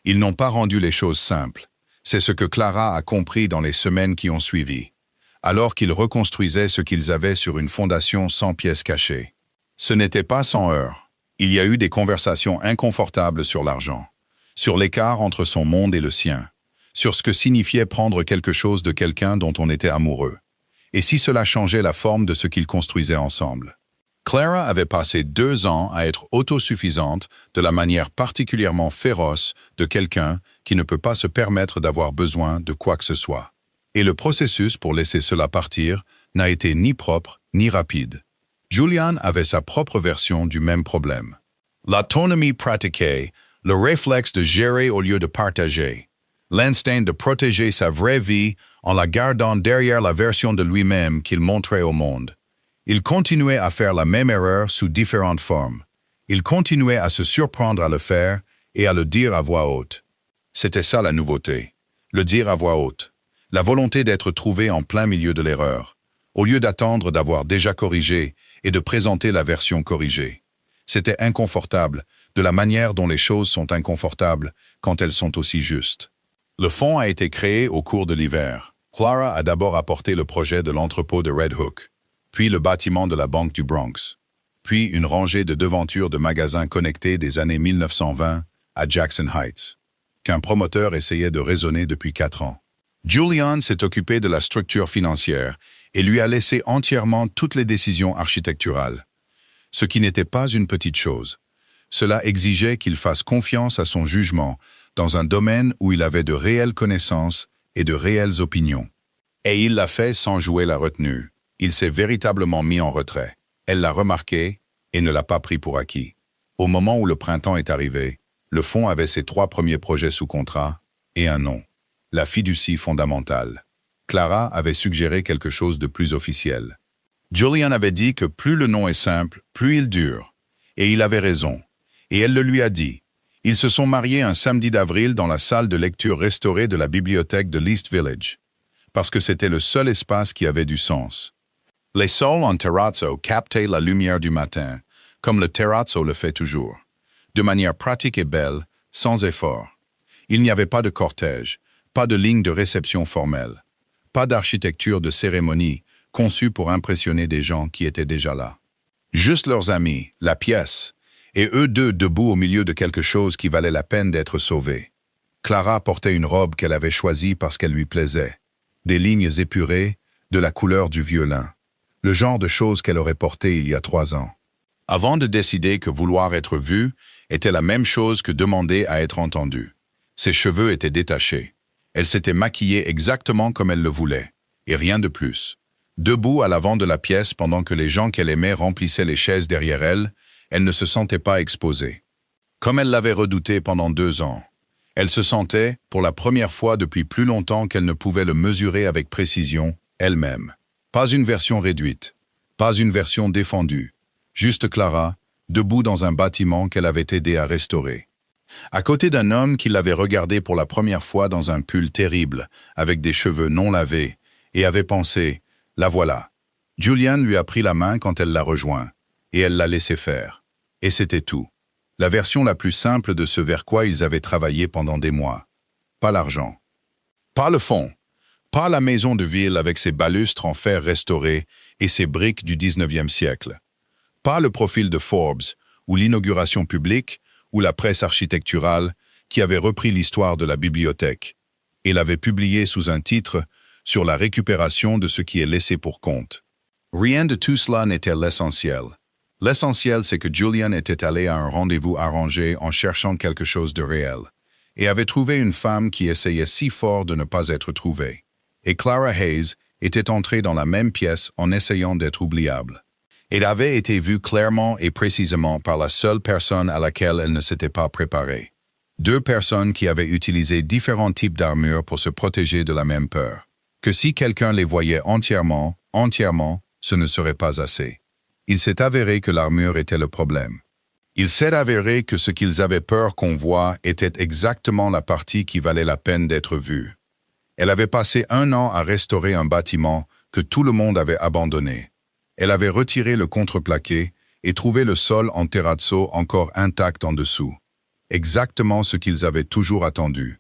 Ils n'ont pas rendu les choses simples. C'est ce que Clara a compris dans les semaines qui ont suivi, alors qu'ils reconstruisaient ce qu'ils avaient sur une fondation sans pièces cachées. Ce n'était pas sans heurts. Il y a eu des conversations inconfortables sur l'argent, sur l'écart entre son monde et le sien, sur ce que signifiait prendre quelque chose de quelqu'un dont on était amoureux, et si cela changeait la forme de ce qu'ils construisaient ensemble. Clara avait passé 2 ans à être autosuffisante de la manière particulièrement féroce de quelqu'un qui ne peut pas se permettre d'avoir besoin de quoi que ce soit. Et le processus pour laisser cela partir n'a été ni propre ni rapide. Julian avait sa propre version du même problème. L'autonomie pratiquée, le réflexe de gérer au lieu de partager, l'instinct de protéger sa vraie vie en la gardant derrière la version de lui-même qu'il montrait au monde. Il continuait à faire la même erreur sous différentes formes. Il continuait à se surprendre à le faire et à le dire à voix haute. C'était ça la nouveauté, le dire à voix haute. La volonté d'être trouvé en plein milieu de l'erreur, au lieu d'attendre d'avoir déjà corrigé et de présenter la version corrigée. C'était inconfortable, de la manière dont les choses sont inconfortables quand elles sont aussi justes. Le fonds a été créé au cours de l'hiver. Clara a d'abord apporté le projet de l'entrepôt de Red Hook, puis le bâtiment de la Banque du Bronx, puis une rangée de devantures de magasins connectés des années 1920 à Jackson Heights, qu'un promoteur essayait de raisonner depuis 4 ans. Julian s'est occupé de la structure financière et lui a laissé entièrement toutes les décisions architecturales, ce qui n'était pas une petite chose. Cela exigeait qu'il fasse confiance à son jugement dans un domaine où il avait de réelles connaissances et de réelles opinions. Et il l'a fait sans jouer la retenue. Il s'est véritablement mis en retrait. Elle l'a remarqué et ne l'a pas pris pour acquis. Au moment où le printemps est arrivé, le fonds avait ses 3 premiers projets sous contrat et un nom, la fiducie fondamentale. Clara avait suggéré quelque chose de plus officiel. Julian avait dit que plus le nom est simple, plus il dure. Et il avait raison. Et elle le lui a dit. Ils se sont mariés un samedi d'avril dans la salle de lecture restaurée de la bibliothèque de l'East Village, parce que c'était le seul espace qui avait du sens. Les sols en terrazzo captaient la lumière du matin, comme le terrazzo le fait toujours, de manière pratique et belle, sans effort. Il n'y avait pas de cortège, pas de ligne de réception formelle, pas d'architecture de cérémonie conçue pour impressionner des gens qui étaient déjà là. Juste leurs amis, la pièce, et eux deux debout au milieu de quelque chose qui valait la peine d'être sauvé. Clara portait une robe qu'elle avait choisie parce qu'elle lui plaisait, des lignes épurées, de la couleur du vieux lin, le genre de choses qu'elle aurait porté il y a 3 ans. Avant de décider que vouloir être vue était la même chose que demander à être entendue. Ses cheveux étaient détachés. Elle s'était maquillée exactement comme elle le voulait, et rien de plus. Debout à l'avant de la pièce pendant que les gens qu'elle aimait remplissaient les chaises derrière elle, elle ne se sentait pas exposée. Comme elle l'avait redouté pendant 2 ans, elle se sentait, pour la première fois depuis plus longtemps qu'elle ne pouvait le mesurer avec précision, elle-même. Pas une version réduite, pas une version défendue, juste Clara, debout dans un bâtiment qu'elle avait aidé à restaurer. À côté d'un homme qui l'avait regardée pour la première fois dans un pull terrible, avec des cheveux non lavés, et avait pensé « La voilà ». Julian lui a pris la main quand elle l'a rejoint, et elle l'a laissé faire. Et c'était tout. La version la plus simple de ce vers quoi ils avaient travaillé pendant des mois. Pas l'argent. Pas le fond. Pas la maison de ville avec ses balustres en fer restaurés et ses briques du 19e siècle. Pas le profil de Forbes, ou l'inauguration publique, ou la presse architecturale qui avait repris l'histoire de la bibliothèque et l'avait publié sous un titre sur la récupération de ce qui est laissé pour compte. Rien de tout cela n'était l'essentiel. L'essentiel, c'est que Julian était allé à un rendez-vous arrangé en cherchant quelque chose de réel et avait trouvé une femme qui essayait si fort de ne pas être trouvée. Et Clara Hayes était entrée dans la même pièce en essayant d'être oubliable. Elle avait été vue clairement et précisément par la seule personne à laquelle elle ne s'était pas préparée. Deux personnes qui avaient utilisé différents types d'armures pour se protéger de la même peur. Que si quelqu'un les voyait entièrement, ce ne serait pas assez. Il s'est avéré que l'armure était le problème. Il s'est avéré que ce qu'ils avaient peur qu'on voie était exactement la partie qui valait la peine d'être vue. Elle avait passé 1 an à restaurer un bâtiment que tout le monde avait abandonné. Elle avait retiré le contreplaqué et trouvé le sol en terrazzo encore intact en dessous. Exactement ce qu'ils avaient toujours attendu.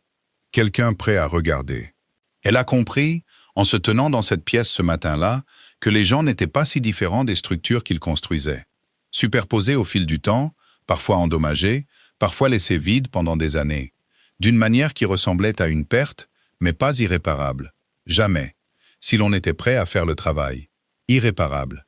Quelqu'un prêt à regarder. Elle a compris, en se tenant dans cette pièce ce matin-là, que les gens n'étaient pas si différents des structures qu'ils construisaient. Superposées au fil du temps, parfois endommagées, parfois laissées vides pendant des années, d'une manière qui ressemblait à une perte, mais pas irréparable. Jamais. Si l'on était prêt à faire le travail. Irréparable.